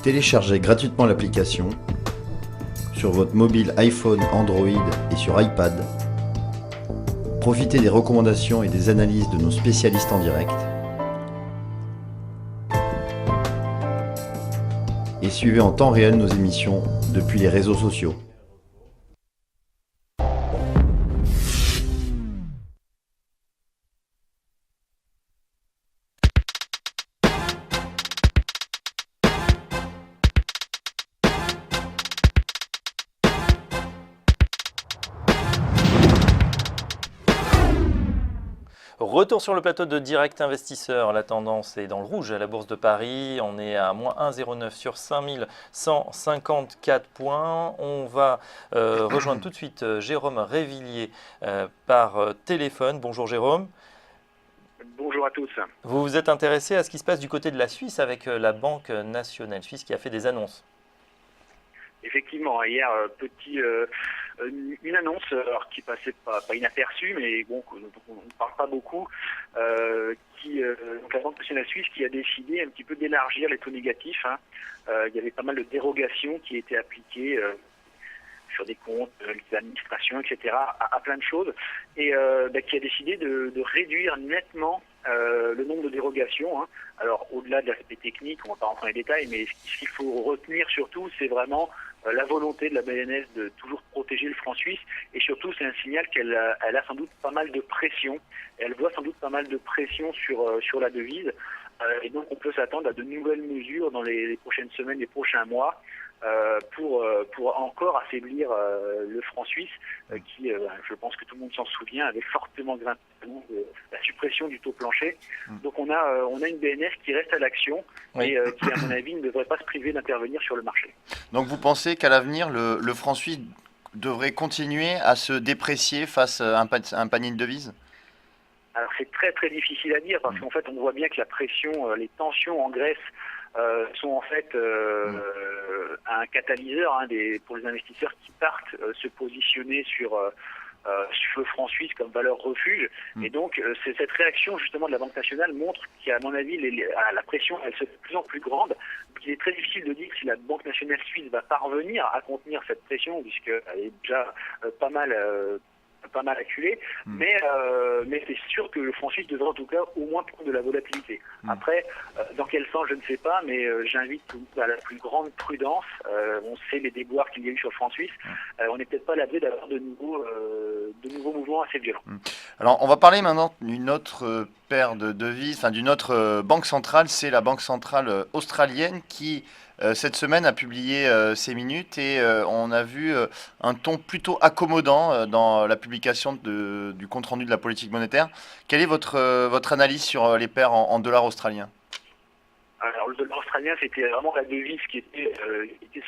Téléchargez gratuitement l'application sur votre mobile iPhone, Android et sur iPad. Profitez des recommandations et des analyses de nos spécialistes en direct. Et suivez en temps réel nos émissions depuis les réseaux sociaux. Retour sur le plateau de Direct Investisseur. La tendance est dans le rouge à la Bourse de Paris. On est à moins 1,09 sur 5154 points. On va rejoindre tout de suite Jérôme Révillier par téléphone. Bonjour Jérôme. Bonjour à tous. Vous vous êtes intéressé à ce qui se passe du côté de la Suisse avec la Banque nationale suisse qui a fait des annonces. Effectivement, hier, une annonce qui passait pas inaperçue, mais bon, on ne parle pas beaucoup, donc la Banque nationale suisse qui a décidé un petit peu d'élargir les taux négatifs. Il y avait pas mal de dérogations qui étaient appliquées sur des comptes, les administrations, etc., à plein de choses, et qui a décidé de réduire nettement le nombre de dérogations. Alors, au-delà de l'aspect technique, on ne va pas rentrer dans les détails, mais ce qu'il faut retenir surtout, c'est vraiment la volonté de la BNS de toujours protéger le franc suisse, et surtout c'est un signal qu'elle a sans doute pas mal de pression. Elle voit sans doute pas mal de pression sur la devise, et donc on peut s'attendre à de nouvelles mesures dans les prochaines semaines, les prochains mois, pour encore affaiblir le franc suisse, qui, je pense que tout le monde s'en souvient, avait fortement grimpé la suppression du taux plancher. Donc on a une BNS qui reste à l'action, et qui, à mon avis, ne devrait pas se priver d'intervenir sur le marché. Donc vous pensez qu'à l'avenir, le franc suisse devrait continuer à se déprécier face à un panier de devises ? Alors c'est très très difficile à dire, parce qu'en fait on voit bien que la pression, les tensions en Grèce sont en fait un catalyseur pour les investisseurs qui partent se positionner sur le franc suisse comme valeur refuge. Et donc c'est cette réaction justement de la Banque nationale montre qu'à mon avis la pression elle se fait de plus en plus grande. Donc, il est très difficile de dire si la Banque nationale suisse va parvenir à contenir cette pression, puisqu'elle est déjà pas mal acculé, mais c'est sûr que le franc suisse devrait en tout cas au moins prendre de la volatilité. Après, dans quel sens, je ne sais pas, mais j'invite à la plus grande prudence. On sait les déboires qu'il y a eu sur le franc suisse. On n'est peut-être pas à l'abri d'avoir de nouveaux mouvements assez violents. Alors, on va parler maintenant d'une autre paire de devises, enfin d'une autre banque centrale, c'est la Banque centrale australienne qui cette semaine a publié ses minutes, et on a vu un ton plutôt accommodant dans la publication du compte-rendu de la politique monétaire. Quelle est votre analyse sur les paires en dollars australiens ? Alors le dollar australien, c'était vraiment la devise qui était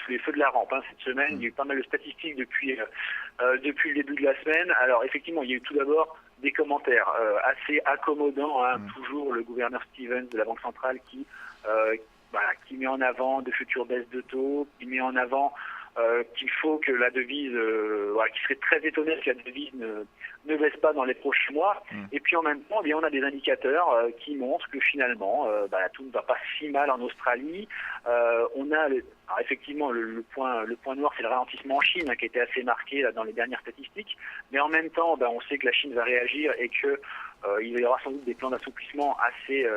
sous les feux de la rampe cette semaine. Il y a eu pas mal de statistiques depuis le début de la semaine. Alors effectivement, il y a eu tout d'abord des commentaires assez accommodants. Toujours le gouverneur Stevens de la Banque centrale qui met en avant de futures baisses de taux, qui met en avant qu'il faut que la devise, qui serait très étonné que la devise ne baisse pas dans les prochains mois. Et puis en même temps, on a des indicateurs qui montrent que finalement, tout ne va pas si mal en Australie. On a effectivement le point noir, c'est le ralentissement en Chine, qui a été assez marqué là, dans les dernières statistiques. Mais en même temps, on sait que la Chine va réagir, et que il y aura sans doute des plans d'assouplissement assez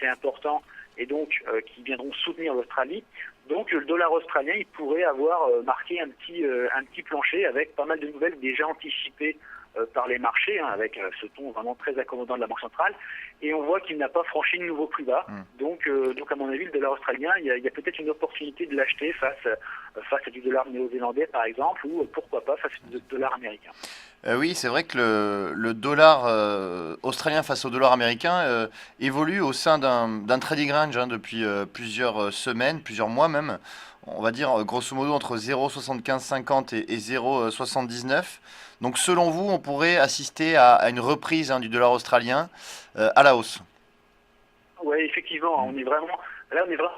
importants, et donc qui viendront soutenir l'Australie. Donc le dollar australien, il pourrait avoir marqué un petit plancher, avec pas mal de nouvelles déjà anticipées par les marchés, avec ce ton vraiment très accommodant de la Banque centrale, et on voit qu'il n'a pas franchi de nouveau plus bas. Donc à mon avis, le dollar australien, il y a peut-être une opportunité de l'acheter face à du dollar néo-zélandais par exemple, ou pourquoi pas face au dollar américain. Oui, c'est vrai que le dollar australien face au dollar américain évolue au sein d'un trading range depuis plusieurs semaines, plusieurs mois même. On va dire grosso modo entre 0,7550 et 0,79. Donc selon vous, on pourrait assister à une reprise du dollar australien à la hausse. Oui, effectivement, on est vraiment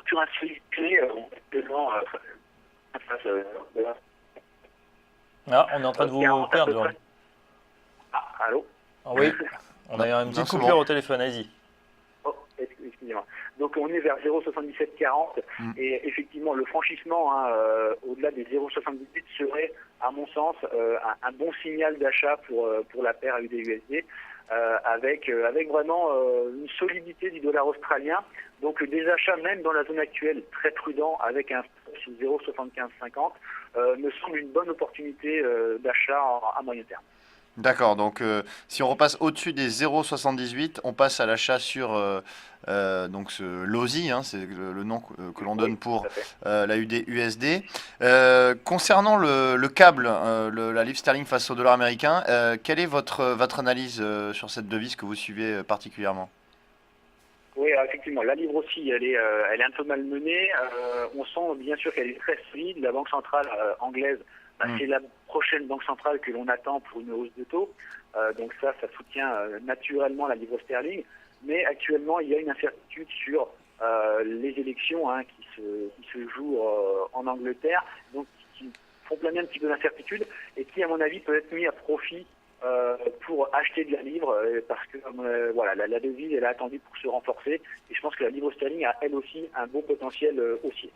sur un suivi clé. On est en train de vous perdre. Allô ? Oui, on a une petite coupure au téléphone, allez-y. Oh, excusez-moi. excusez-moi. Donc on est vers 0,7740 et effectivement le franchissement au-delà des 0,78 serait, à mon sens, un bon signal d'achat pour la paire AUD-USD. Avec vraiment une solidité du dollar australien. Donc des achats même dans la zone actuelle très prudents avec un sous 0,7550 me semble une bonne opportunité d'achat à moyen terme. D'accord, donc si on repasse au-dessus des 0,78, on passe à l'achat sur donc ce LOSI, hein, c'est le nom que l'on donne pour l'AUD-USD. Concernant le câble, la livre sterling face au dollar américain, quelle est votre analyse sur cette devise que vous suivez particulièrement? Oui, effectivement, la livre aussi, elle est un peu malmenée. On sent bien sûr qu'elle est très solide. La Banque centrale anglaise, c'est la prochaine banque centrale que l'on attend pour une hausse de taux. Donc ça soutient naturellement la livre sterling. Mais actuellement, il y a une incertitude sur les élections qui se jouent en Angleterre, donc qui font planer un petit peu d'incertitude et qui, à mon avis, peut être mis à profit pour acheter de la livre parce que voilà, la devise elle est attendue pour se renforcer et je pense que la livre sterling a elle aussi un bon potentiel haussier.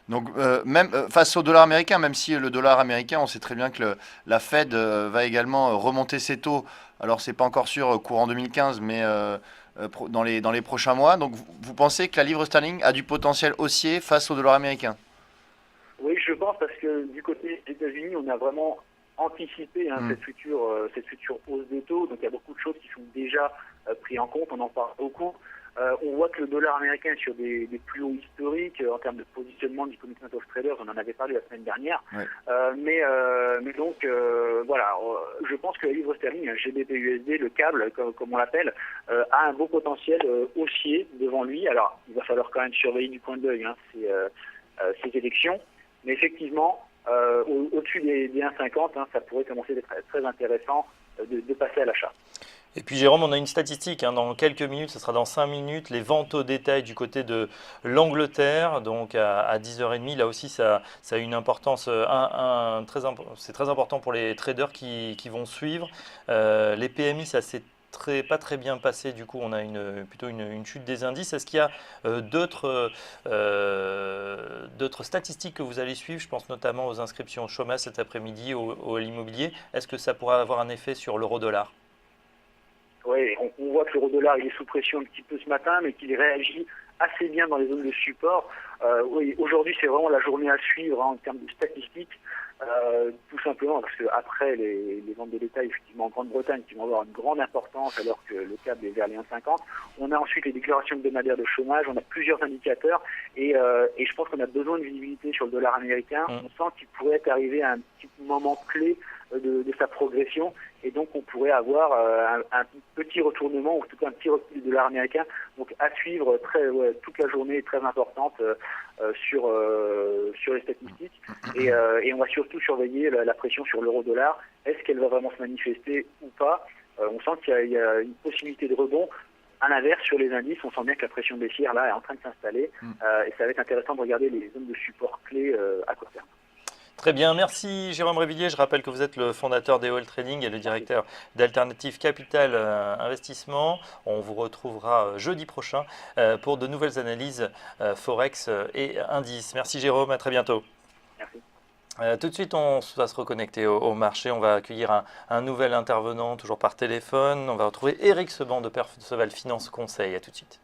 Donc même face au dollar américain, même si le dollar américain, on sait très bien que la Fed va également remonter ses taux. Alors c'est pas encore sûr courant 2015, mais dans les prochains mois. Donc vous pensez que la livre sterling a du potentiel haussier face au dollar américain? Oui, je pense parce que du côté des États-Unis, on a vraiment anticipé cette future hausse de taux. Donc il y a beaucoup de choses qui sont déjà prises en compte. On en parle beaucoup. On voit que le dollar américain est sur des plus hauts historiques en termes de positionnement du Commitment of Traders. On en avait parlé la semaine dernière. Ouais. Mais donc voilà, je pense que la livre sterling, GBP-USD, le câble, comme on l'appelle, a un beau potentiel haussier devant lui. Alors il va falloir quand même surveiller du coin de l'œil ces élections. Mais effectivement, au-dessus des 1,50, ça pourrait commencer à être très intéressant de passer à l'achat. Et puis Jérôme, on a une statistique, dans quelques minutes, ce sera dans 5 minutes, les ventes au détail du côté de l'Angleterre, donc à 10h30, là aussi ça a une importance, c'est très important pour les traders qui vont suivre. Les PMI, ça s'est pas très bien passé, du coup on a plutôt une chute des indices. Est-ce qu'il y a d'autres statistiques que vous allez suivre? Je pense notamment aux inscriptions au chômage cet après-midi, à l'immobilier. Est-ce que ça pourrait avoir un effet sur l'euro-dollar? Oui, on voit que l'euro-dollar il est sous pression un petit peu ce matin, mais qu'il réagit assez bien dans les zones de support. Oui, aujourd'hui, c'est vraiment la journée à suivre en termes de statistiques, tout simplement parce que après les ventes de détail, effectivement, en Grande-Bretagne, qui vont avoir une grande importance alors que le câble est vers les 1,50. On a ensuite les déclarations hebdomadaires de chômage, on a plusieurs indicateurs et je pense qu'on a besoin de visibilité sur le dollar américain. On sent qu'il pourrait être arrivé à un petit moment clé de sa progression et donc on pourrait avoir un petit retournement ou en tout cas un petit recul du dollar américain, donc à suivre toute la journée très importante sur les statistiques et on va surtout surveiller la pression sur l'euro-dollar. Est-ce qu'elle va vraiment se manifester ou pas? On sent qu'il y a une possibilité de rebond. À l'inverse, sur les indices, on sent bien que la pression baissière là est en train de s'installer et ça va être intéressant de regarder les zones de support clés à court terme. Très bien, merci Jérôme Révillier. Je rappelle que vous êtes le fondateur d'EOL Trading et le directeur d'Alternative Capital Investissement. On vous retrouvera jeudi prochain pour de nouvelles analyses Forex et indices. Merci Jérôme, à très bientôt. Merci. Tout de suite, on va se reconnecter au marché. On va accueillir un nouvel intervenant, toujours par téléphone. On va retrouver Eric Seban de Perceval Finance Conseil. À tout de suite.